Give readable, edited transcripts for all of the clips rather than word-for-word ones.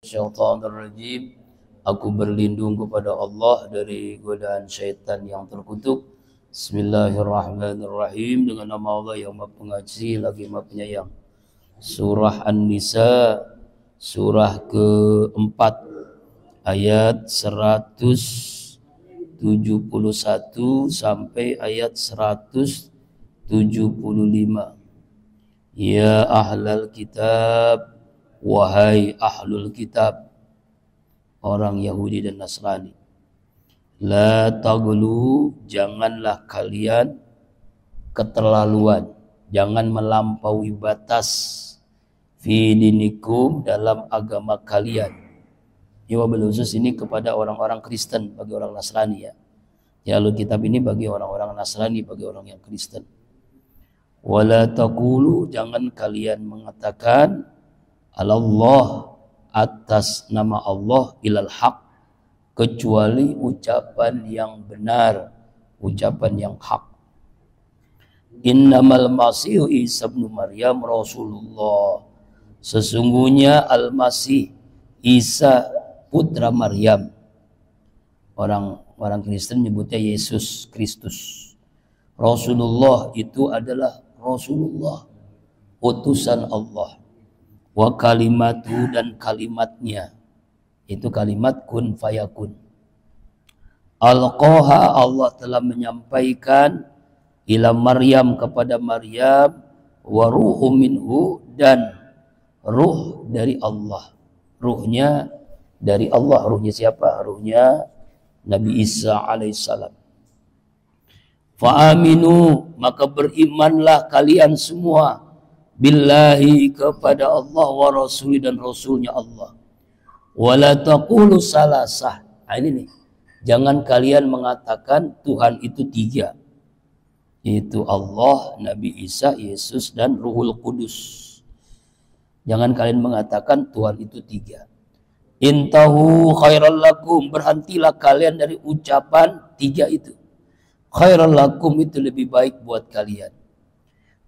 Syaitanirrajim. Aku berlindung kepada Allah dari godaan syaitan yang terkutuk. Bismillahirrahmanirrahim. Dengan nama Allah yang Maha Pengasih lagi Maha Penyayang. Surah An-Nisa, surah keempat, ayat 171 sampai ayat 175. Ya ahlal kitab, wahai ahlul kitab, orang Yahudi dan Nasrani, la taghlu, janganlah kalian keterlaluan, jangan melampaui batas, fi dinikum, dalam agama kalian. Ya, wabil khusus ini kepada orang-orang Kristen, bagi orang Nasrani ya. Ya, ahlul kitab ini bagi orang-orang Nasrani, bagi orang yang Kristen. Wala taqulu, jangan kalian mengatakan Allah, atas nama Allah, ilal haq, kecuali ucapan yang benar, ucapan yang hak. Innamal Masih Isa bin Maryam Rasulullah, sesungguhnya Al-Masih Isa putra Maryam. Orang Kristen menyebutnya Yesus Kristus. Rasulullah itu adalah Rasulullah, utusan Allah. Wa kalimatu, dan kalimatnya, itu kalimat kun fayakun. Alqaha, Allah telah menyampaikan, ila Maryam, kepada Maryam, wa ruhu minhu, dan ruh dari Allah. Ruhnya dari Allah. Ruhnya siapa? Ruhnya Nabi Isa alaihissalam. Fa'aminu, maka berimanlah kalian semua, billahi, kepada Allah, wa rasuli, dan rasulnya Allah. Wala taqulu salasah. Nah, ini nih, jangan kalian mengatakan Tuhan itu tiga, yaitu Allah, Nabi Isa, Yesus, dan Ruhul Kudus. Jangan kalian mengatakan Tuhan itu tiga. Intahu khairal lakum, berhentilah kalian dari ucapan tiga itu. Khairal lakum, itu lebih baik buat kalian.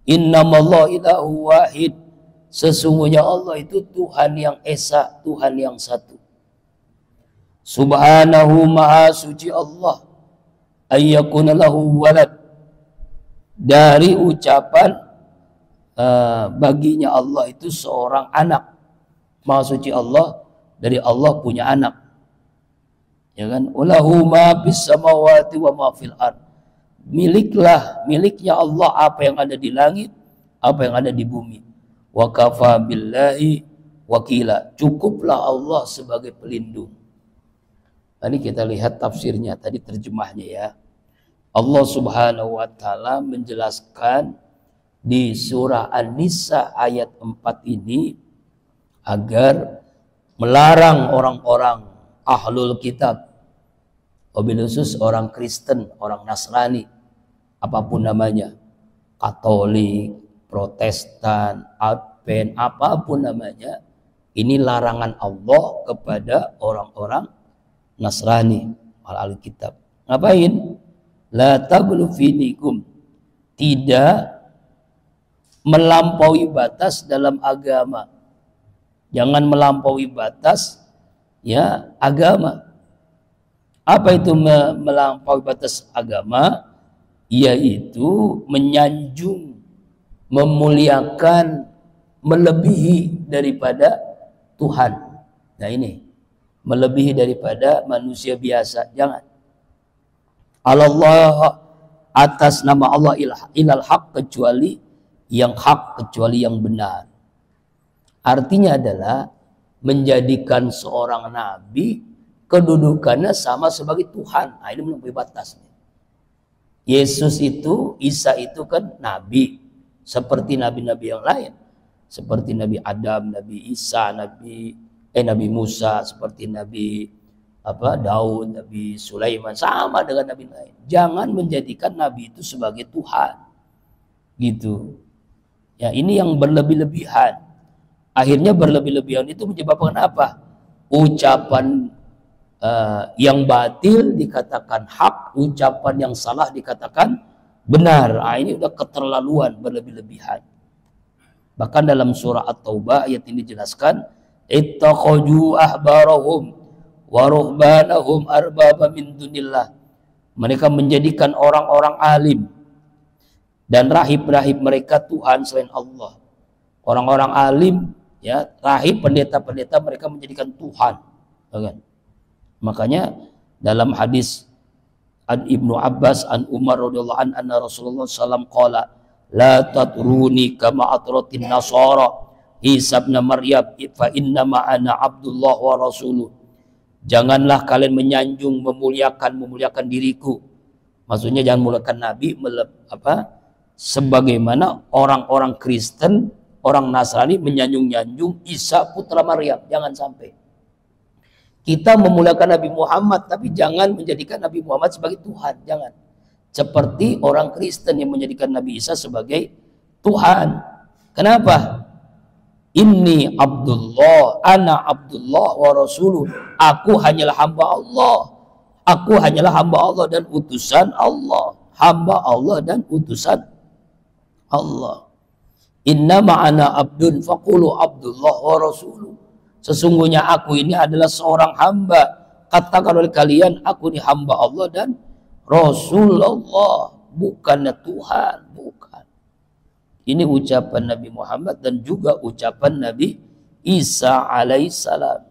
Innamallahu ilahu wahid, sesungguhnya Allah itu Tuhan yang esa, Tuhan yang satu. Subhanahu, maha suci Allah, ayyakuna lahu walad, dari ucapan baginya Allah itu seorang anak. Maha suci Allah, dari Allah punya anak. Ya kan? Walahu ma fis samawati wa ma fil ard. Miliknya Allah apa yang ada di langit, apa yang ada di bumi. Wa kafa billahi wakila, cukuplah Allah sebagai pelindung. Tadi kita lihat tafsirnya, tadi terjemahnya ya. Allah Subhanahu wa taala menjelaskan di surah An-Nisa ayat 4 ini agar melarang orang-orang ahlul kitab, wabil khusus orang Kristen, orang Nasrani, apapun namanya, Katolik, Protestan, Advent, apapun namanya, ini larangan Allah kepada orang-orang Nasrani, ahlul kitab. Ngapain? La taghlu fi dinikum, tidak melampaui batas dalam agama. Jangan melampaui batas ya agama. Apa itu melampaui batas agama? Yaitu menyanjung, memuliakan, melebihi daripada Tuhan. Nah ini, melebihi daripada manusia biasa. Jangan. Allah, atas nama Allah, ilal haq, kecuali yang hak, kecuali yang benar. Artinya adalah menjadikan seorang nabi kedudukannya sama sebagai Tuhan. Nah, ini melampaui batas. Yesus itu, Isa itu kan nabi, seperti nabi-nabi yang lain, seperti Nabi Adam, Nabi Isa, Nabi Musa, seperti Nabi Daud, Nabi Sulaiman, sama dengan nabi lain. Jangan menjadikan nabi itu sebagai Tuhan, gitu. Ya, ini yang berlebih-lebihan. Akhirnya berlebih-lebihan itu menyebabkan apa? Ucapan yang batil dikatakan hak, ucapan yang salah dikatakan benar. Nah, ini udah keterlaluan, berlebih-lebihan. Bahkan dalam surah At-Taubah ayat ini dijelaskan, ittakhadhu ahbarahum wa ruhbanahum arbaba min dunillah. Mereka menjadikan orang-orang alim dan rahib-rahib mereka Tuhan selain Allah. Orang-orang alim, ya, rahib, pendeta-pendeta mereka menjadikan Tuhan. Makanya dalam hadis an Ibnu Abbas an Umar radhiyallahu anna Rasulullah sallallahu qala la tatruni kama atratin nasara Isa ibn Maryam fa inna ma'ana Abdullah wa rasuluh. Janganlah kalian menyanjung memuliakan diriku. Maksudnya jangan memuliakan Nabi sebagaimana orang-orang Kristen, orang Nasrani menyanjung-nyanjung Isa putra Maryam. Jangan sampai. Kita memuliakan Nabi Muhammad, tapi jangan menjadikan Nabi Muhammad sebagai Tuhan. Jangan. Seperti orang Kristen yang menjadikan Nabi Isa sebagai Tuhan. Kenapa? Inni Abdullah, ana Abdullah wa rasuluh. Aku hanyalah hamba Allah. Aku hanyalah hamba Allah dan utusan Allah. Hamba Allah dan utusan Allah. Inna ma'ana abdun faqulu Abdullah wa rasuluh. Sesungguhnya aku ini adalah seorang hamba. Katakan oleh kalian, aku ini hamba Allah dan Rasulullah, bukannya Tuhan, bukan. Ini ucapan Nabi Muhammad dan juga ucapan Nabi Isa alaihissalam.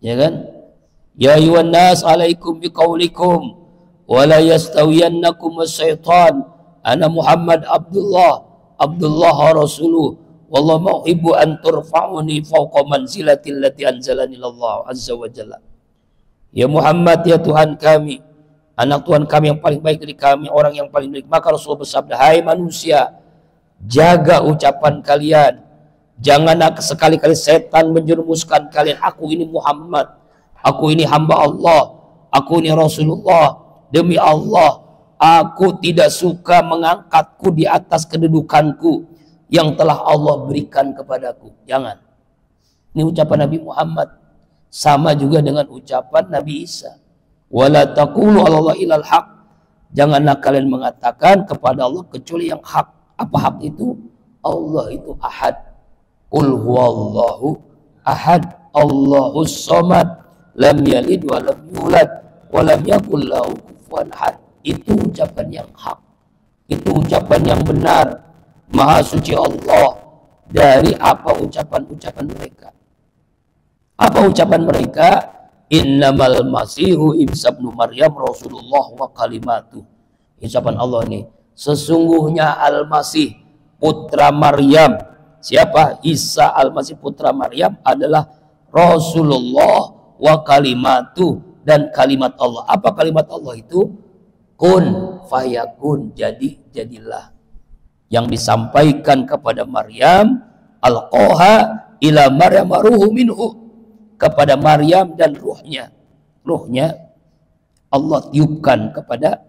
Ya kan? Ya ayuhan nas alaikum biqaulikum wa la yastawiyannakum as-syaitan. Ana Muhammad Abdullah Rasuluh. Wallahu mauhibbu an turfa'uni fawqa manzilati allati anzalani Allah azza wa jalla. Ya Muhammad, ya Tuhan kami, anak Tuhan kami yang paling baik dari kami, orang yang paling baik. Maka Rasulullah bersabda, hai manusia, jaga ucapan kalian. Janganlah sekali-kali setan menjerumuskan kalian. Aku ini Muhammad, aku ini hamba Allah, aku ini Rasulullah. Demi Allah, aku tidak suka mengangkatku di atas kedudukanku yang telah Allah berikan kepadaku. Jangan. Ini ucapan Nabi Muhammad. Sama juga dengan ucapan Nabi Isa. Wala taqulu 'ala Allah ilal haq. Janganlah kalian mengatakan kepada Allah kecuali yang hak. Apa hak itu? Allah itu ahad. Qul huwallahu ahad. Allahus samad. Lam yalid wa lam yulad wa lam yakul lahu kufuwan ahad. Itu ucapan yang hak. Itu ucapan yang benar. Maha suci Allah dari apa ucapan-ucapan mereka. Apa ucapan mereka? Innamal masihu Isa ibn Maryam Rasulullah wa kalimatuh. Ucapan Allah ini, sesungguhnya Al-Masih putra Maryam. Siapa? Isa Al-Masih putra Maryam adalah Rasulullah wa kalimatuh, dan kalimat Allah. Apa kalimat Allah itu? Kun fayakun, jadi jadilah. Yang disampaikan kepada Maryam, alqaha ila Maryam ruhu minhu, kepada Maryam dan ruhnya Allah tiupkan kepada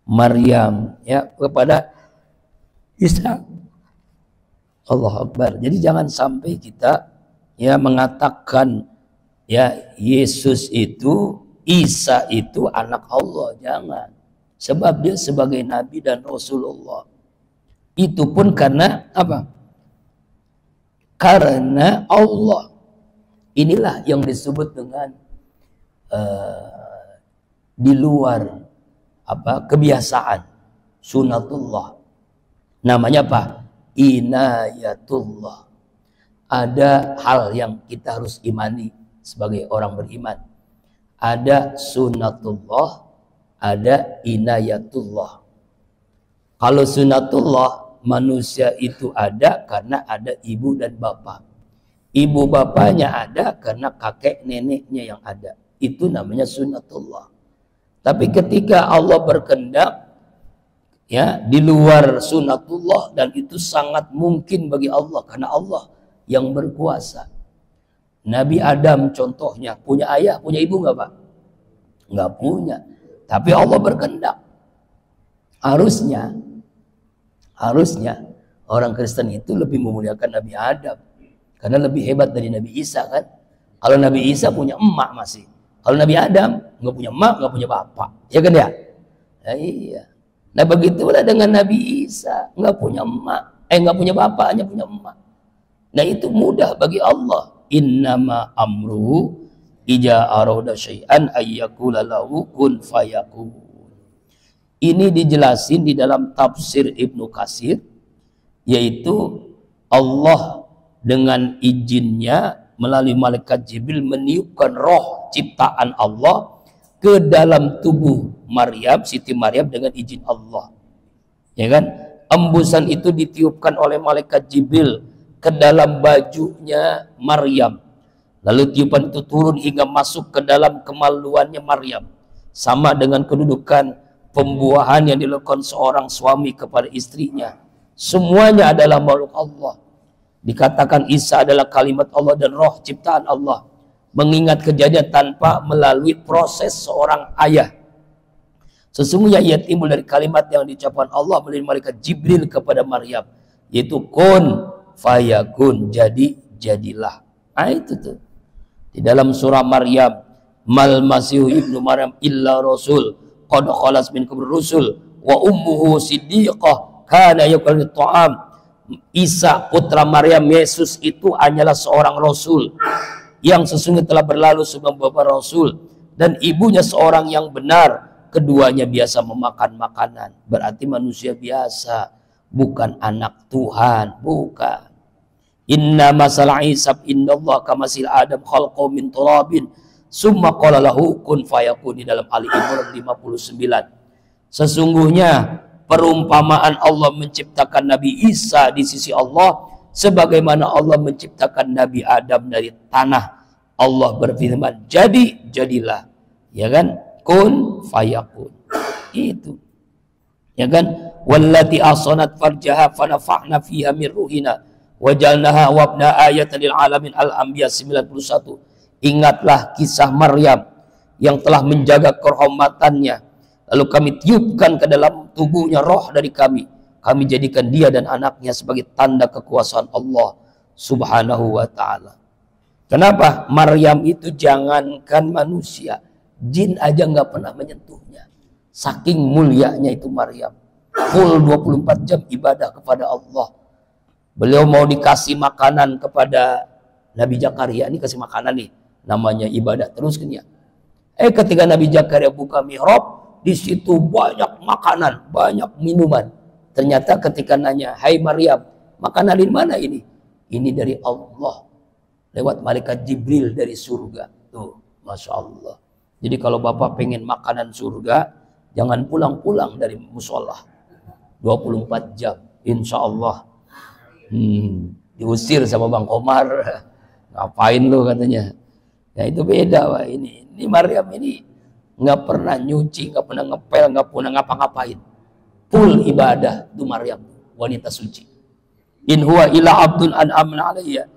Maryam, ya, kepada Isa. Allah Akbar. Jadi jangan sampai kita ya mengatakan ya Yesus itu, Isa itu anak Allah. Jangan. Sebab dia sebagai Nabi dan Rasulullah. Itu pun karena apa? Karena Allah. Inilah yang disebut dengan di luar apa kebiasaan, sunatullah. Namanya apa? Inayatullah. Ada hal yang kita harus imani sebagai orang beriman. Ada sunatullah, ada inayatullah. Kalau sunatullah, manusia itu ada karena ada ibu dan bapak. Ibu bapaknya ada karena kakek neneknya yang ada. Itu namanya sunatullah. Tapi ketika Allah berkehendak ya di luar sunatullah, dan itu sangat mungkin bagi Allah karena Allah yang berkuasa. Nabi Adam contohnya punya ayah, punya ibu nggak Pak? Nggak punya. Tapi Allah berkehendak. Harusnya orang Kristen itu lebih memuliakan Nabi Adam. Karena lebih hebat dari Nabi Isa kan. Kalau Nabi Isa punya emak masih. Kalau Nabi Adam nggak punya emak, nggak punya bapak. Ya kan ya? Nah, iya. Nah begitulah dengan Nabi Isa. Nggak punya emak. Nggak punya bapak, hanya punya emak. Nah itu mudah bagi Allah. innama amruhu ija arada syai'an ayyakula lahu kun fayakun. Ini dijelasin di dalam tafsir Ibnu Katsir, yaitu Allah dengan izinnya melalui malaikat Jibril meniupkan roh ciptaan Allah ke dalam tubuh Maryam, Siti Maryam dengan izin Allah. Ya kan? Embusan itu ditiupkan oleh malaikat Jibril ke dalam bajunya Maryam. Lalu tiupan itu turun hingga masuk ke dalam kemaluannya Maryam. Sama dengan kedudukan pembuahan yang dilakukan seorang suami kepada istrinya. Semuanya adalah makhluk Allah. Dikatakan Isa adalah kalimat Allah dan roh ciptaan Allah. Mengingat kejadian tanpa melalui proses seorang ayah. Sesungguhnya ia timbul dari kalimat yang diucapkan Allah melalui malaikat Jibril kepada Maryam, yaitu kun fayakun, jadi jadilah. Nah itu tuh. Di dalam surah Maryam, mal masihu ibnu Maryam illa rasul qad khalas min qablir rusul wa ummuhu siddiqah kana yakul ta'am. Isa putra Maryam, Yesus itu hanyalah seorang rasul yang sesungguhnya telah berlalu sebelum bapak rasul, dan ibunya seorang yang benar. Keduanya biasa memakan makanan. Berarti manusia biasa, bukan anak Tuhan, bukan. Inna masalah Isa indallah kamasil Adam khalqahu min turabin summa qala lahu kun fayakun, di dalam Ali Imran 59. Sesungguhnya perumpamaan Allah menciptakan Nabi Isa di sisi Allah sebagaimana Allah menciptakan Nabi Adam dari tanah. Allah berfirman, jadi jadilah, ya kan? Kun fayakun. Itu, ya kan? Wallati ahsanat farjaha fanafa'na fiha min ruhina wajalnaha wabna ayatan lil alamin. Al-Anbiya 91. Ingatlah kisah Maryam yang telah menjaga kehormatannya, lalu kami tiupkan ke dalam tubuhnya roh dari kami. Kami jadikan dia dan anaknya sebagai tanda kekuasaan Allah subhanahu wa ta'ala. Kenapa? Maryam itu jangankan manusia, jin aja nggak pernah menyentuhnya. Saking mulianya itu Maryam. Full 24 jam ibadah kepada Allah. Beliau mau dikasih makanan kepada Nabi Zakaria, ini kasih makanan nih, namanya ibadah terus kan ya. Ketika Nabi Zakaria buka mihrab, di situ banyak makanan, banyak minuman. Ternyata ketika nanya, hai Maryam, makanan dari mana ini? Ini dari Allah, lewat malaikat Jibril dari surga. Tuh, Masya Allah. Jadi kalau Bapak pengen makanan surga, jangan pulang-pulang dari musola. 24 jam, insya Allah. Diusir sama Bang Komar. Ngapain lu katanya. Nah itu beda Pak. Ini Maryam ini nggak pernah nyuci, nggak pernah ngepel, nggak pernah ngapa-ngapain. Full ibadah itu Maryam, wanita suci. In huwa illa abdun an'amna alayya.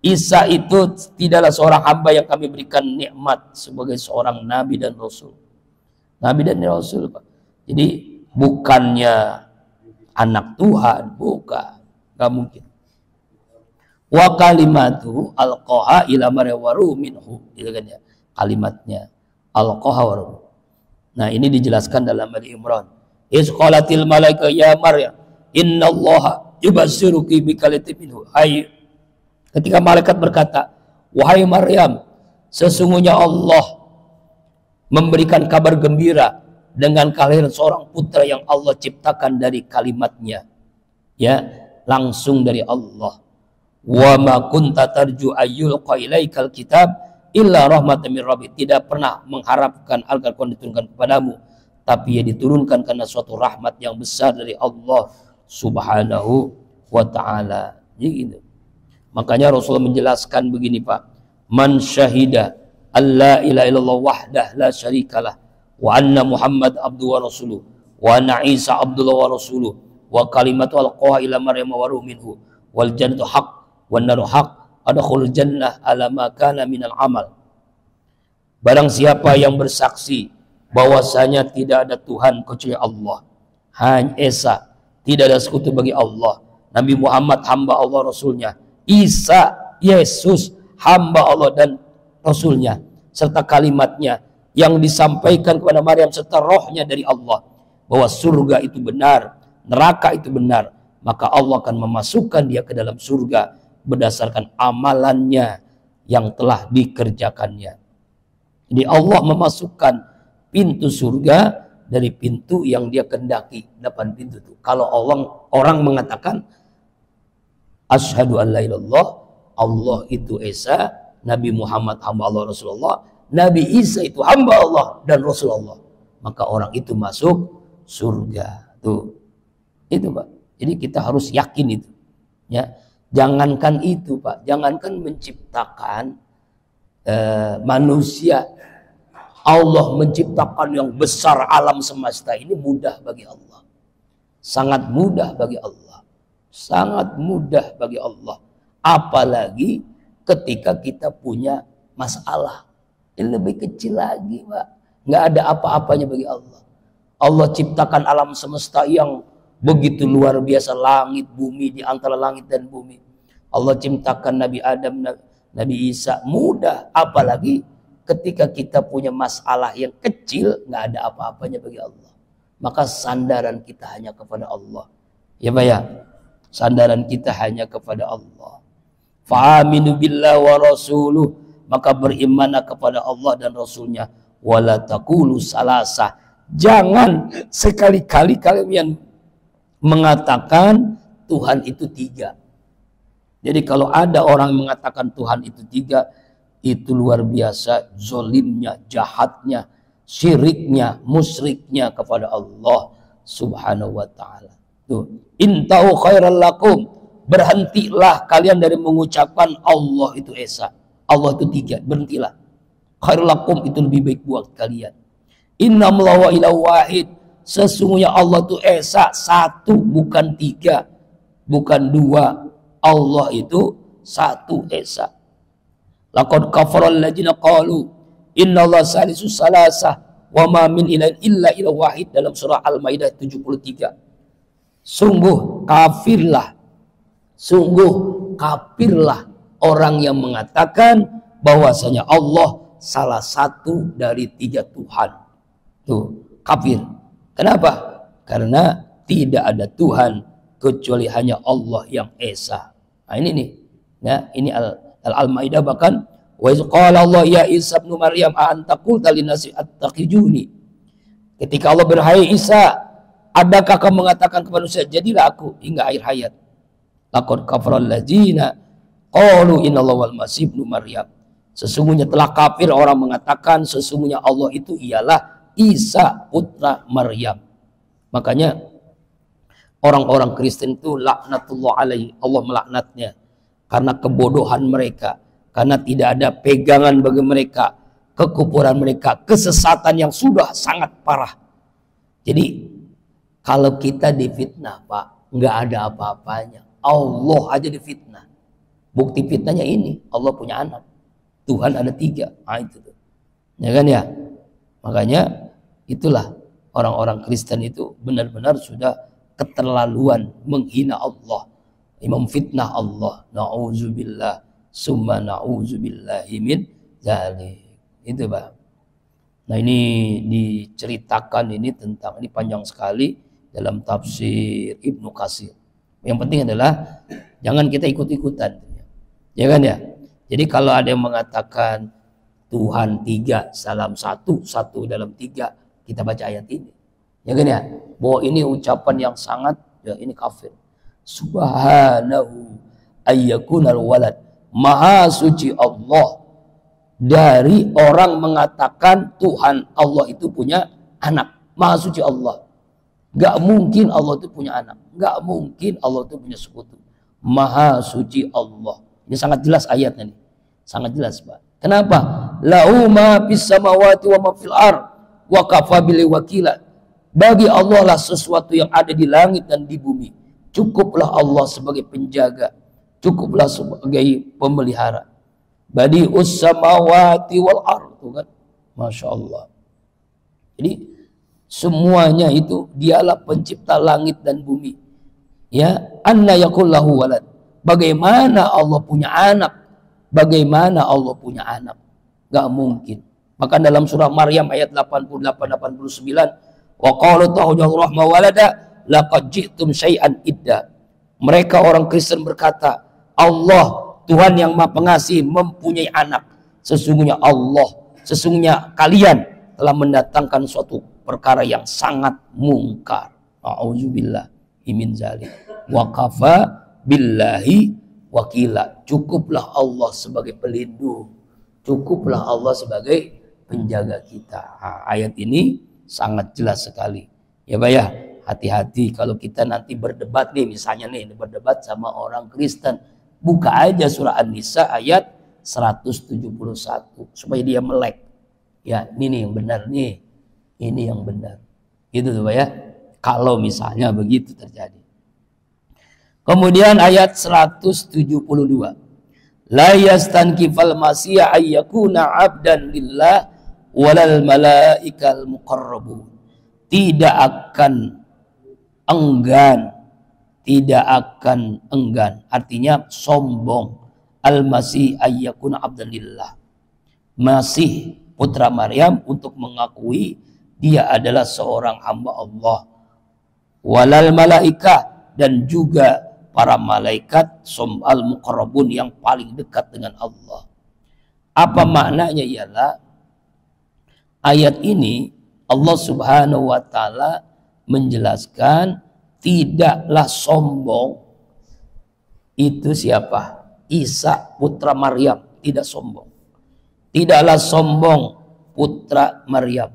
Isa itu tidaklah seorang hamba yang kami berikan nikmat sebagai seorang nabi dan rasul. Nabi dan rasul Pak. Jadi bukannya anak Tuhan, bukan, nggak mungkin. Wa kalimatu alqaha ila Maryam wa ruh minhu, gitu kan ya. Kalimatnya alqaha wa ruh. Nah, ini dijelaskan dalam Ali Imran. Iz qalatil malaika ya Maryam innallaha yubashiruki bikalimatin minhu. Ketika malaikat berkata, wahai Maryam, sesungguhnya Allah memberikan kabar gembira dengan kelahiran seorang putra yang Allah ciptakan dari kalimatnya, ya, langsung dari Allah. Wa ma kunta tarju ayyulqa ilaikal kitab illa rahmatan min rabbik. Tidak pernah mengharapkan Al-Qur'an diturunkan kepadamu, tapi ia diturunkan karena suatu rahmat yang besar dari Allah subhanahu wa ta'ala. Gitu. Makanya Rasulullah menjelaskan begini Pak, man syahida alla ilaha illallah wahdah la syarikalah wa anna Muhammad abduhu wa rasuluh wa anna Isa abdullah wa rasuluh wa kalimatu alqaha ila Maryam wa ruh minhu wal jannatu haqq wan naru haqq adkhulul jannah ala ma kana minal amal. Barang siapa yang bersaksi bahwasanya tidak ada Tuhan kecuali Allah, hanya Esa, tidak ada sekutu bagi Allah, Nabi Muhammad hamba Allah Rasulnya, Isa Yesus hamba Allah dan Rasulnya, serta kalimatnya yang disampaikan kepada Maryam serta rohnya dari Allah, bahwa surga itu benar, neraka itu benar, maka Allah akan memasukkan dia ke dalam surga berdasarkan amalannya yang telah dikerjakannya. Jadi Allah memasukkan pintu surga dari pintu yang dia kendaki. 8 pintu itu. Kalau orang mengatakan asyhadu an la ilallah, Allah itu Esa, Nabi Muhammad hamba Allah Rasulullah, Nabi Isa itu hamba Allah dan Rasulullah, maka orang itu masuk surga. Tuh. Itu Pak. Jadi kita harus yakin itu. Ya. Jangankan itu Pak, jangankan menciptakan manusia, Allah menciptakan yang besar alam semesta ini mudah bagi Allah. Sangat mudah bagi Allah. Sangat mudah bagi Allah. Apalagi ketika kita punya masalah. Ini lebih kecil lagi Pak. Nggak ada apa-apanya bagi Allah. Allah ciptakan alam semesta yang begitu luar biasa. Langit, bumi, di antara langit dan bumi. Allah ciptakan Nabi Adam, Nabi Isa. Mudah. Apalagi ketika kita punya masalah yang kecil, nggak ada apa-apanya bagi Allah. Maka sandaran kita hanya kepada Allah. Ya Pak ya? Sandaran kita hanya kepada Allah. Fa'aminu billah wa rasuluh. Maka berimanlah kepada Allah dan Rasulnya. Wala taqulu salasah. Jangan sekali-kali kalian mengatakan Tuhan itu 3. Jadi kalau ada orang mengatakan Tuhan itu 3, itu luar biasa zolimnya, jahatnya, syiriknya, musyriknya kepada Allah Subhanahu wa ta'ala. Tuh, intau khairal lakum, berhentilah kalian dari mengucapkan Allah itu Esa, Allah itu 3, berhentilah. Khairal lakum itu lebih baik buat kalian. Innallaha ilahu wahid, sesungguhnya Allah itu Esa, 1 bukan 3, bukan 2. Allah itu 1 Esa. Laqad kafara alladziina qalu innallaha salisu salasah wa ma min ilahin illa ilahu wahid, dalam surah Al-Maidah 73. Sungguh kafirlah orang yang mengatakan bahwasanya Allah salah satu dari 3 Tuhan. Tuh, kafir. Kenapa? Karena tidak ada Tuhan kecuali hanya Allah yang Esa. Nah ini nih. Ya, ini Al-Maidah bahkan wa iz qala Allah ya Isa ibn Maryam a anta qulta linnasi attaqijuni. Ketika Allah berhai Isa, adakah kamu mengatakan kepada manusia jadilah aku hingga akhir hayat. Laqad kafara alladziina qalu innallaha wal masih ibnu Maryam. Sesungguhnya telah kafir orang mengatakan sesungguhnya Allah itu ialah Isa putra Maryam. Makanya orang-orang Kristen itu laknatullah alaihi, Allah melaknatnya karena kebodohan mereka, karena tidak ada pegangan bagi mereka, kekufuran mereka, kesesatan yang sudah sangat parah. Jadi kalau kita difitnah Pak, nggak ada apa-apanya. Allah aja difitnah. Bukti fitnahnya ini, Allah punya anak, Tuhan ada 3. Nah itu tuh. Ya kan ya? Makanya itulah orang-orang Kristen itu benar-benar sudah keterlaluan menghina Allah, memfitnah Allah. Na'udzubillah summa na'udzubillahi min dzalik. Itu Pak. Nah ini diceritakan ini tentang, ini panjang sekali dalam tafsir Ibnu Katsir. Yang penting adalah jangan kita ikut-ikutan. Ya kan ya? Jadi kalau ada yang mengatakan Tuhan 3 dalam 1, 1 dalam 3, kita baca ayat ini. Ya kan ya? Bahwa ini ucapan yang sangat, ya ini kafir. Subhanahu ayyakunal walad. Maha suci Allah dari orang mengatakan Tuhan Allah itu punya anak. Maha suci Allah. Gak mungkin Allah itu punya anak. Gak mungkin Allah itu punya sekutu. Maha suci Allah. Ini sangat jelas ayatnya nih. Sangat jelas Pak. Kenapa? Lahu ma fis samawati wa ma fil ardh wa kafa bihi wakila. Bagi Allah lah sesuatu yang ada di langit dan di bumi. Cukuplah Allah sebagai penjaga. Cukuplah sebagai pemelihara. Badi'us samawati wal ardh, kan? Masya Allah. Jadi semuanya itu dialah pencipta langit dan bumi. Ya, anna yakul lahu walad. Bagaimana Allah punya anak? Bagaimana Allah punya anak? Gak mungkin. Maka dalam surah Maryam ayat 88-89, wa qalu ta'udhu rahma walada laqad ji'tum syai'an idda. Mereka orang Kristen berkata, Allah Tuhan yang Maha Pengasih mempunyai anak. Sesungguhnya kalian telah mendatangkan suatu perkara yang sangat mungkar. A'udzubillah min dzalik. Wa kafa billahi wakila. Cukuplah Allah sebagai pelindung. Cukuplah Allah sebagai penjaga kita. Ayat ini sangat jelas sekali. Ya Pak ya, hati-hati kalau kita nanti berdebat nih, misalnya nih berdebat sama orang Kristen. Buka aja surah An-Nisa ayat 171 supaya dia melek. Ya, ini nih yang benar nih. Ini yang benar. Gitu tuh Pak ya. Kalau misalnya begitu terjadi. Kemudian ayat 172. La yastankifal masih ayyakuna abdan lillah walal malaikal muqarrabun. Tidak akan enggan, artinya sombong. Al-Masih ayyakuna abdan lillah. Masih putra Maryam untuk mengakui dia adalah seorang hamba Allah. Walal malaika, dan juga para malaikat al-muqarrabun yang paling dekat dengan Allah. Apa maknanya? Ialah ayat ini Allah Subhanahu wa taala menjelaskan tidaklah sombong itu siapa? Isa putra Maryam, tidak sombong. Tidaklah sombong putra Maryam.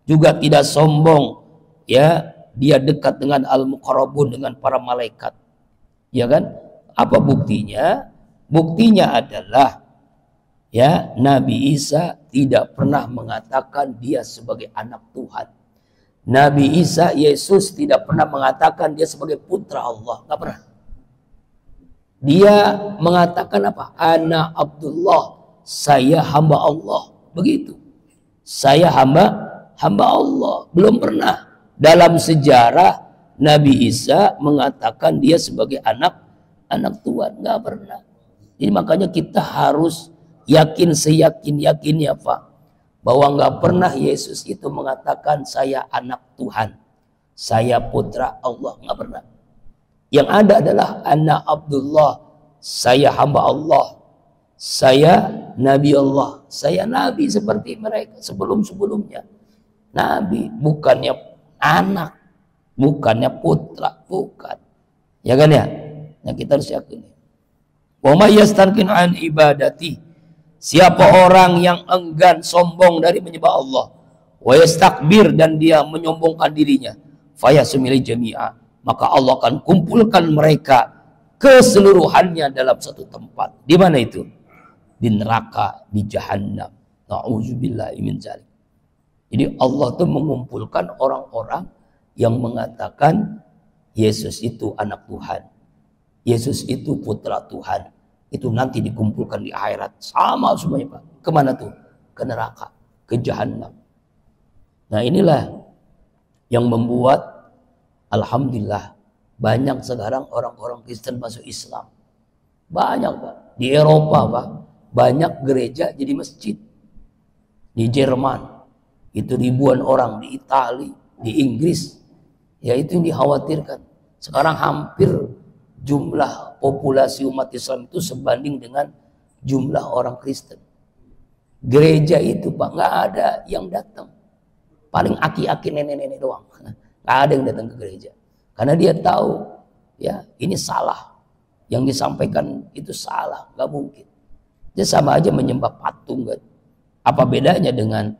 Juga tidak sombong ya, dia dekat dengan al-muqarrabun, dengan para malaikat. Ya kan? Apa buktinya? Buktinya adalah ya, Nabi Isa tidak pernah mengatakan dia sebagai anak Tuhan. Nabi Isa, Yesus, tidak pernah mengatakan dia sebagai putra Allah. Nggak pernah. Dia mengatakan apa? Ana Abdullah, saya hamba Allah. Begitu. Saya hamba Allah. Belum pernah dalam sejarah Nabi Isa mengatakan dia sebagai anak Tuhan. Nggak pernah. Jadi makanya kita harus yakin seyakin-yakinnya Pak, bahwa nggak pernah Yesus itu mengatakan saya anak Tuhan, saya putra Allah. Nggak pernah. Yang ada adalah anak Abdullah, saya hamba Allah, saya Nabi Allah, saya Nabi seperti mereka sebelum-sebelumnya. Nabi, bukannya anak, bukannya putra, bukan. Ya kan ya? Nah kita harus yakin. Wa may yastankin an ibadati, siapa orang yang enggan sombong dari menyembah Allah, wa yastakbir, dan dia menyombongkan dirinya, fayasmili jami'a, maka Allah akan kumpulkan mereka keseluruhannya dalam satu tempat. Di mana itu? Di neraka, di Jahannam. Na'udzubillahi min dzalik. Jadi Allah tuh mengumpulkan orang-orang yang mengatakan Yesus itu anak Tuhan, Yesus itu putra Tuhan. Itu nanti dikumpulkan di akhirat sama semuanya Pak. Kemana tuh? Ke neraka, ke Jahannam. Nah inilah yang membuat alhamdulillah banyak sekarang orang-orang Kristen masuk Islam. Banyak Pak. Di Eropa Pak, banyak gereja jadi masjid. Di Jerman itu ribuan orang, di Italia, di Inggris. Ya itu yang dikhawatirkan. Sekarang hampir jumlah populasi umat Islam itu sebanding dengan jumlah orang Kristen. Gereja itu Pak, nggak ada yang datang. Paling aki-aki nenek-nenek doang. Nggak ada yang datang ke gereja. Karena dia tahu ya ini salah. Yang disampaikan itu salah, nggak mungkin. Dia sama aja menyembah patung kan. Apa bedanya dengan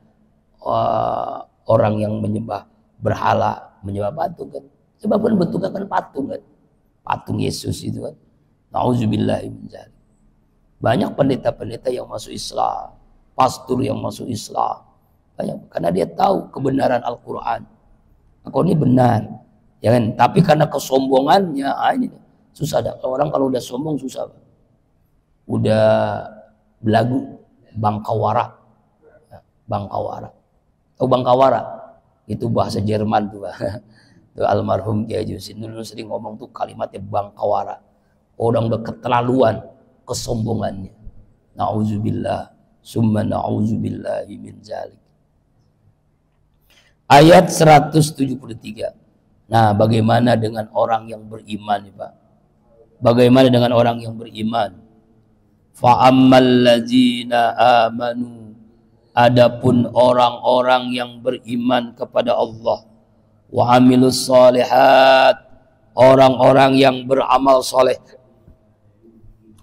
orang yang menyembah berhala, menyembah patung kan? Sebab kan bentuknya kan patung kan. Patung Yesus itu kan. Nauzubillahi min dzalik. Banyak pendeta-pendeta yang masuk Islam, pastor yang masuk Islam. Banyak, karena dia tahu kebenaran Al-Qur'an. Aku ini benar. Ya kan? Tapi karena kesombongannya, ini susah dah. Orang kalau udah sombong susah. Udah belagu, bangkawara. Bangkawara. Tahu bangkawara? Itu bahasa Jerman tuh, Pak. Almarhum Kiai Jusin dulu sering ngomong tuh kalimatnya bangkawara. Orang udah keterlaluan kesombongannya. Nauzubillah, summa nauzubillahi min dzalik. Ayat 173. Nah, bagaimana dengan orang yang beriman, Pak? Bagaimana dengan orang yang beriman? Fa ammal ladzina amanu, adapun orang-orang yang beriman kepada Allah, wa amilus shalihat, orang-orang yang beramal soleh,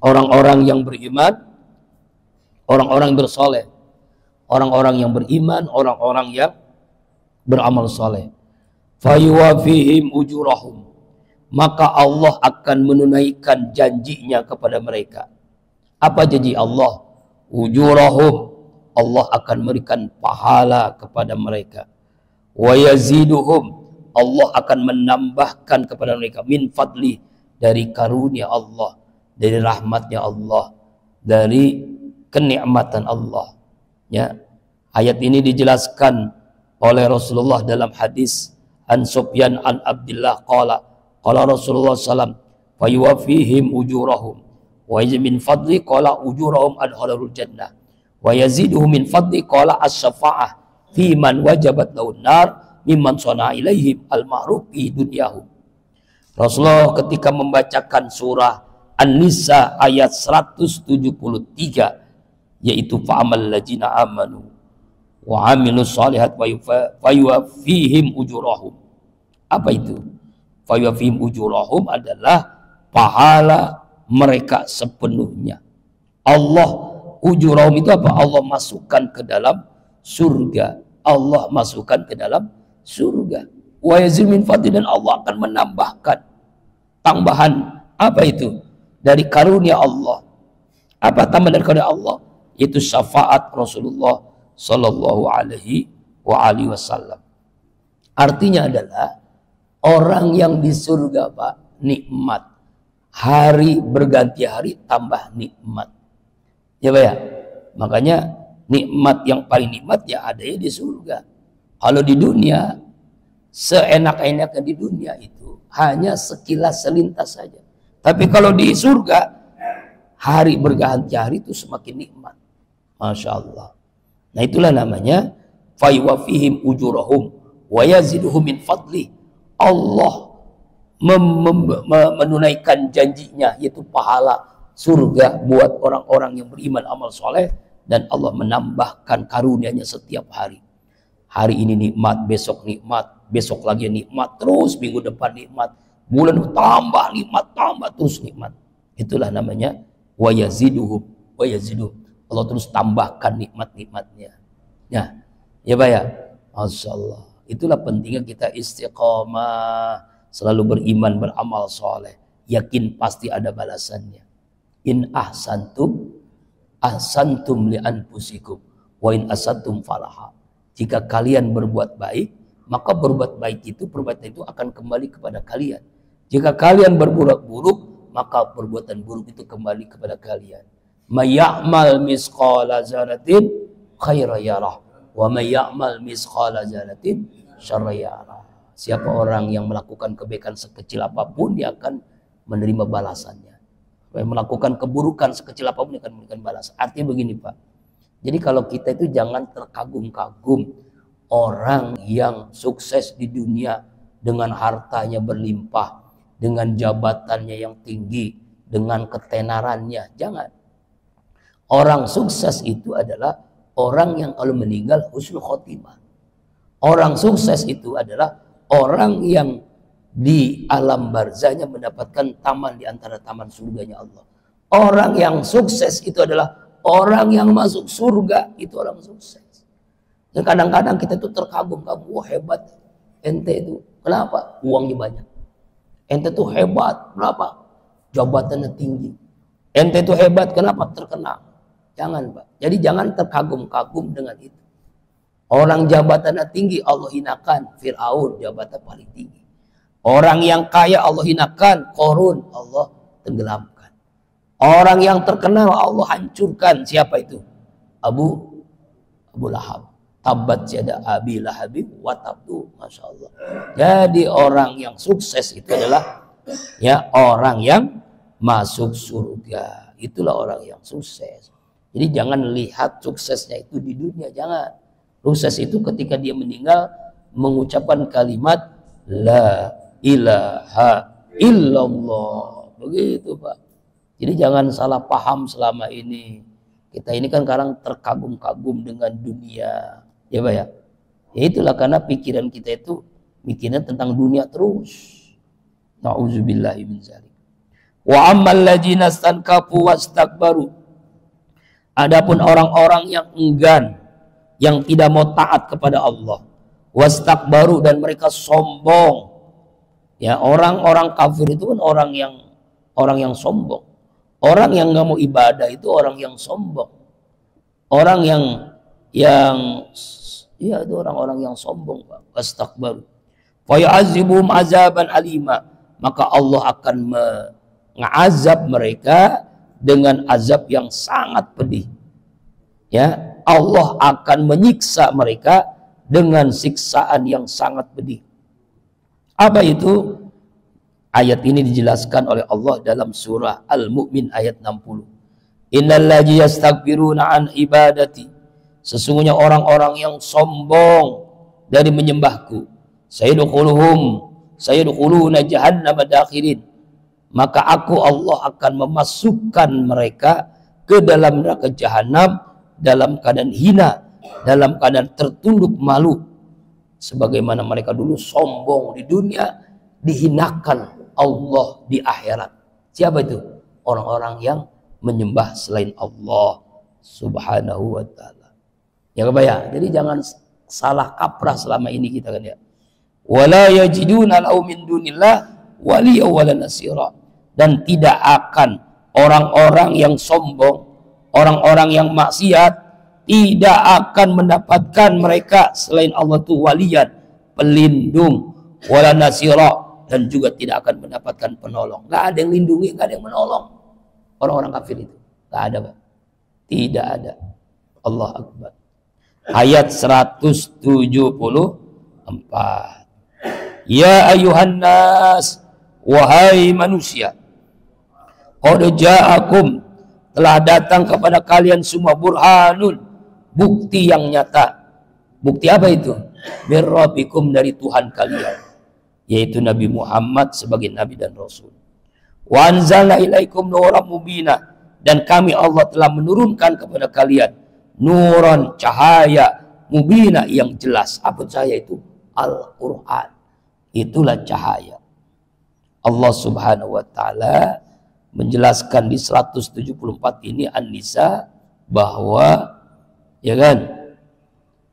orang-orang yang beriman, orang-orang bersoleh, orang-orang yang beriman, orang-orang yang beramal soleh. Fayuwafihim ujurahum, maka Allah akan menunaikan janjinya kepada mereka. Apa janji Allah? Ujurahum, Allah akan memberikan pahala kepada mereka. Wa yaziduhum, Allah akan menambahkan kepada mereka min fadli, dari karunia Allah, dari rahmatnya Allah, dari kenikmatan Allah. Ya, ayat ini dijelaskan oleh Rasulullah dalam hadis an Sufyan an Abdillah qala Rasulullah sallam fayuwafihim ujurahum wa min fadli qala ujurahum adkhalul jannah wa yaziduhum min fadli qala as-syafa'ah fi man wajabat lahun nar mimman sana'a ilaihim al-ma'ruf fi dunyahum. Rasulullah ketika membacakan surah An-Nisa ayat 173, yaitu fa'amal ladzina amanu wa amilus shalihat wa yuwaffihim ujurahum. Apa itu? Fayuwaffihim ujurahum adalah pahala mereka sepenuhnya. Allah, ujurahum itu apa? Allah masukkan ke dalam surga. Allah masukkan ke dalam surga. Wa yazid min fadli, dan Allah akan menambahkan tambahan. Apa itu? Dari karunia Allah. Apa tambahan dari karunia Allah? Itu syafaat Rasulullah sallallahu alaihi wasallam. Artinya adalah orang yang di surga, Pak, nikmat. Hari berganti hari tambah nikmat. Ya, Pak ya? Makanya nikmat yang paling nikmat ya adanya di surga. Kalau di dunia, seenak-enaknya di dunia itu hanya sekilas selintas saja. Tapi kalau di surga, hari berganti hari itu semakin nikmat. Masya Allah. Nah, itulah namanya fayuwafihim ujurahum wa yaziduhum min fadli. Allah menunaikan janjinya, yaitu pahala surga buat orang-orang yang beriman amal soleh, dan Allah menambahkan karunia-Nya setiap hari. Hari ini nikmat, besok nikmat, besok lagi nikmat, terus minggu depan nikmat, bulan tambah nikmat, tambah terus nikmat. Itulah namanya wa yaziduhum, wa yaziduhum. Allah terus tambahkan nikmat-nikmatnya. Ya Pak ya, Masya Allah. Itulah pentingnya kita istiqamah, selalu beriman, beramal soleh, yakin pasti ada balasannya. In ahsantum ahsantum li anfusikum wa in asatum falaha. Jika kalian berbuat baik, maka berbuat baik itu, perbuatan itu akan kembali kepada kalian. Jika kalian berbuat buruk, maka perbuatan buruk itu kembali kepada kalian. Mayya'mal misqala dzarratin khairan yarah wa mayya'mal misqala dzarratin syarran yarah. Siapa orang yang melakukan kebaikan sekecil apapun, dia akan menerima balasannya. Yang melakukan keburukan sekecil apapun, dia akan memberikan balasan. Artinya begini, Pak. Jadi kalau kita itu jangan terkagum-kagum orang yang sukses di dunia dengan hartanya berlimpah, dengan jabatannya yang tinggi, dengan ketenarannya. Jangan. Orang sukses itu adalah orang yang kalau meninggal husnul khotimah. Orang sukses itu adalah orang yang di alam barzahnya mendapatkan taman di antara taman surganya Allah. Orang yang sukses itu adalah orang yang masuk surga, itu orang sukses. Dan kadang-kadang kita itu terkagum-kagum, wah hebat ente itu. Kenapa? Uangnya banyak. Ente itu hebat, kenapa? Jabatannya tinggi. Ente itu hebat, kenapa? Terkenal. Jangan, Pak. Jadi jangan terkagum-kagum dengan itu. Orang jabatannya tinggi, Allah hinakan. Fir'aun jabatan paling tinggi. Orang yang kaya Allah hinakan. Qarun Allah tenggelamkan. Orang yang terkenal Allah hancurkan. Siapa itu? Abu Lahab. Tabbat yada abi lahabib wa tabtu. Masya Allah. Jadi orang yang sukses itu adalah ya orang yang masuk surga. Itulah orang yang sukses. Jadi jangan lihat suksesnya itu di dunia. Jangan. Sukses itu ketika dia meninggal mengucapkan kalimat La ilaha illallah. Begitu, Pak. Jadi jangan salah paham selama ini. Kita ini kan sekarang terkagum-kagum dengan dunia, ya Pak ya. Ya itulah karena pikiran kita itu mikirnya tentang dunia terus. Nauzubillahi min dzalik. Wa ammal ladzina stankafu wastakbaru. Adapun orang-orang yang enggan, yang tidak mau taat kepada Allah, wastakbaru, dan mereka sombong. Ya, orang-orang kafir itu kan orang yang sombong. Orang yang nggak mau ibadah itu orang yang sombong. Orang yang ya itu orang-orang yang sombong, Pak. Wastakbaru. Fa yu'adzibuhum azaban alima. Maka Allah akan mengazab mereka dengan azab yang sangat pedih. Ya, Allah akan menyiksa mereka dengan siksaan yang sangat pedih. Apa itu? Ayat ini dijelaskan oleh Allah dalam surah Al-Mu'min ayat 60. Innal ladzina yastakbiruna an ibadati. Sesungguhnya orang-orang yang sombong dari menyembahku, sayadkhuluna jahannam dakhirin. Maka aku Allah akan memasukkan mereka ke dalam neraka jahanam dalam keadaan hina, dalam keadaan tertunduk malu. Sebagaimana mereka dulu sombong di dunia, dihinakan Allah di akhirat. Siapa itu? Orang-orang yang menyembah selain Allah Subhanahu wa ta'ala. Ya kebayang? Jadi jangan salah kaprah selama ini kita kan ya. Wala yajiduna lahu min dunillah waliya wala nasira. Dan tidak akan orang-orang yang sombong, orang-orang yang maksiat, tidak akan mendapatkan mereka selain Allah itu waliyan, pelindung, wala nasira, dan juga tidak akan mendapatkan penolong. Gak ada yang lindungi, gak ada yang menolong orang-orang kafir itu. Gak ada, Pak. Tidak ada. Allah Akbar. Ayat 174. Ya ayuhan nas, wahai manusia, qad ja'akum, telah datang kepada kalian semua, burhanun, bukti yang nyata. Bukti apa itu? Mir rabbikum, dari Tuhan kalian, yaitu Nabi Muhammad sebagai Nabi dan Rasul. Wa anzalna ilaikum nuran mubina, dan kami Allah telah menurunkan kepada kalian nuran, cahaya, mubina, yang jelas. Apa cahaya itu? Al-Quran. Itulah cahaya. Allah Subhanahu wa ta'ala menjelaskan di 174 ini An-Nisa bahwa ya kan,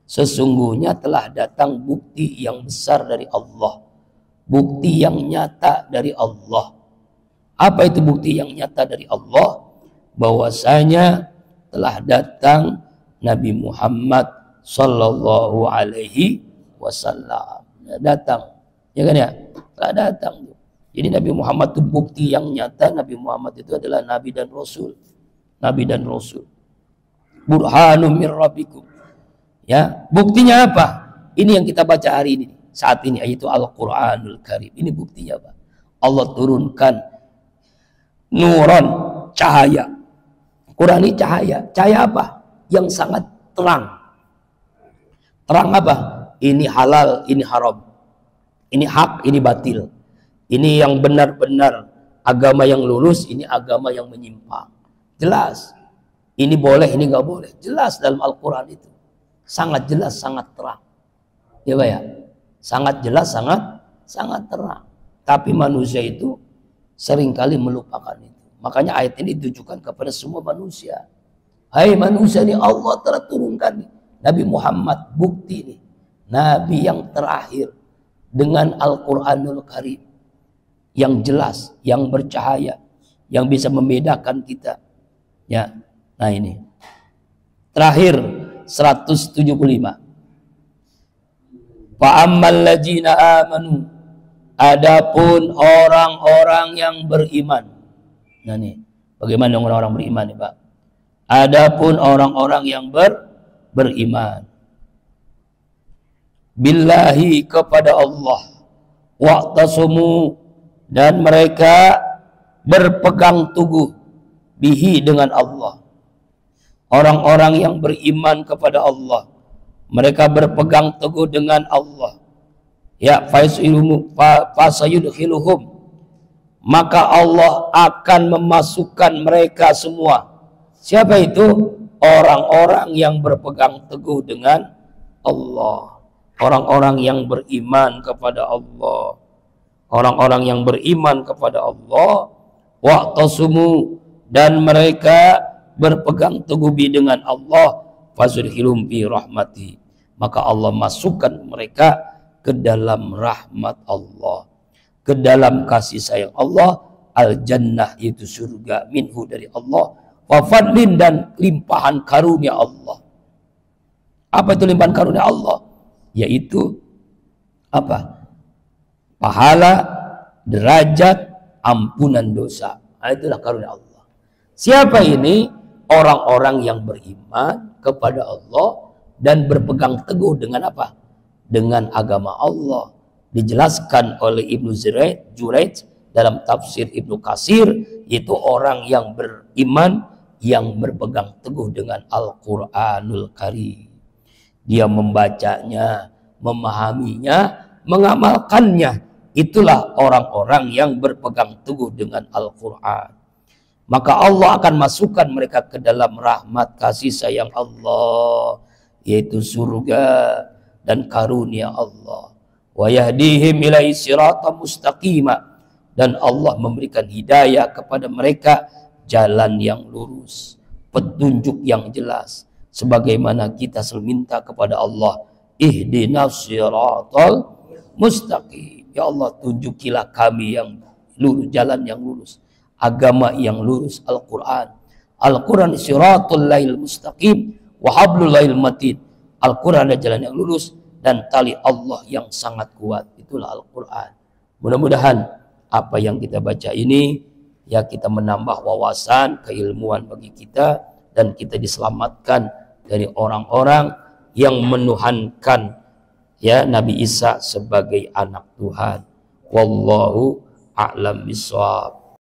sesungguhnya telah datang bukti yang besar dari Allah, bukti yang nyata dari Allah. Apa itu bukti yang nyata dari Allah? Bahwasanya telah datang Nabi Muhammad sallallahu alaihi wasallam. Datang, ya kan ya? Telah datang. Jadi Nabi Muhammad itu bukti yang nyata. Nabi Muhammad itu adalah Nabi dan Rasul. Nabi dan Rasul. Burhanum mir rabbikum. Ya, buktinya apa? Ini yang kita baca hari ini, saat ini, yaitu Al-Quranul Karim. Ini buktinya, Pak. Allah turunkan nuran, cahaya. Quran ini cahaya. Cahaya apa? Yang sangat terang. Terang apa? Ini halal, ini haram. Ini hak, ini batil. Ini yang benar-benar agama yang lurus, ini agama yang menyimpang. Jelas. Ini boleh, ini nggak boleh. Jelas dalam Al-Quran itu. Sangat jelas, sangat terang. Ya Pak ya? Sangat jelas, sangat terang. Tapi manusia itu seringkali melupakan itu. Makanya ayat ini ditujukan kepada semua manusia. Hai manusia, ini Allah telah turunkan Nabi Muhammad, bukti ini. Nabi yang terakhir dengan Al-Quranul Karim. Yang jelas, yang bercahaya, yang bisa membedakan kita. Ya, nah ini. Terakhir 175. Fa'ammal ladzina amanu, adapun orang-orang yang beriman. Nah nih, bagaimana orang-orang beriman nih, Pak? Adapun orang-orang yang beriman billahi, kepada Allah, wa'tasumu, dan mereka berpegang teguh bihi, dengan Allah. Orang-orang yang beriman kepada Allah, mereka berpegang teguh dengan Allah. Ya, fasayudkhiluhum, maka Allah akan memasukkan mereka semua. Siapa itu? Orang-orang yang berpegang teguh dengan Allah, orang-orang yang beriman kepada Allah, orang-orang yang beriman kepada Allah. Wa'tasumu, dan mereka berpegang teguh dengan Allah, fazurhilum fi rahmati, maka Allah masukkan mereka ke dalam rahmat Allah, ke dalam kasih sayang Allah. Al-jannah, itu surga, minhu, dari Allah, wa fadlin, dan limpahan karunia Allah. Apa itu limpahan karunia Allah? Yaitu apa? Pahala, derajat, ampunan dosa. Nah, itulah karunia Allah. Siapa ini? Orang-orang yang beriman kepada Allah dan berpegang teguh dengan apa? Dengan agama Allah. Dijelaskan oleh Ibnu Jurayj dalam tafsir Ibnu Katsir, itu orang yang beriman yang berpegang teguh dengan Al-Qur'anul Karim. Dia membacanya, memahaminya, mengamalkannya. Itulah orang-orang yang berpegang teguh dengan Al-Quran. Maka Allah akan masukkan mereka ke dalam rahmat kasih sayang Allah, yaitu surga dan karunia Allah. Wa yahdihim ilaihi siratan mustaqima, dan Allah memberikan hidayah kepada mereka, jalan yang lurus, petunjuk yang jelas. Sebagaimana kita selalu minta kepada Allah, ihdinas siratal mustaqim. Ya Allah, tunjukilah kami yang lurus, jalan yang lurus, agama yang lurus, Al-Quran. Al-Quran siratul lail mustaqim wa hablul lail matin. Al-Quran adalah jalan yang lurus dan tali Allah yang sangat kuat. Itulah Al-Quran. Mudah-mudahan apa yang kita baca ini, ya, kita menambah wawasan, keilmuan bagi kita, dan kita diselamatkan dari orang-orang yang menuhankan, ya, Nabi Isa sebagai anak Tuhan. Wallahu a'lam bishawab.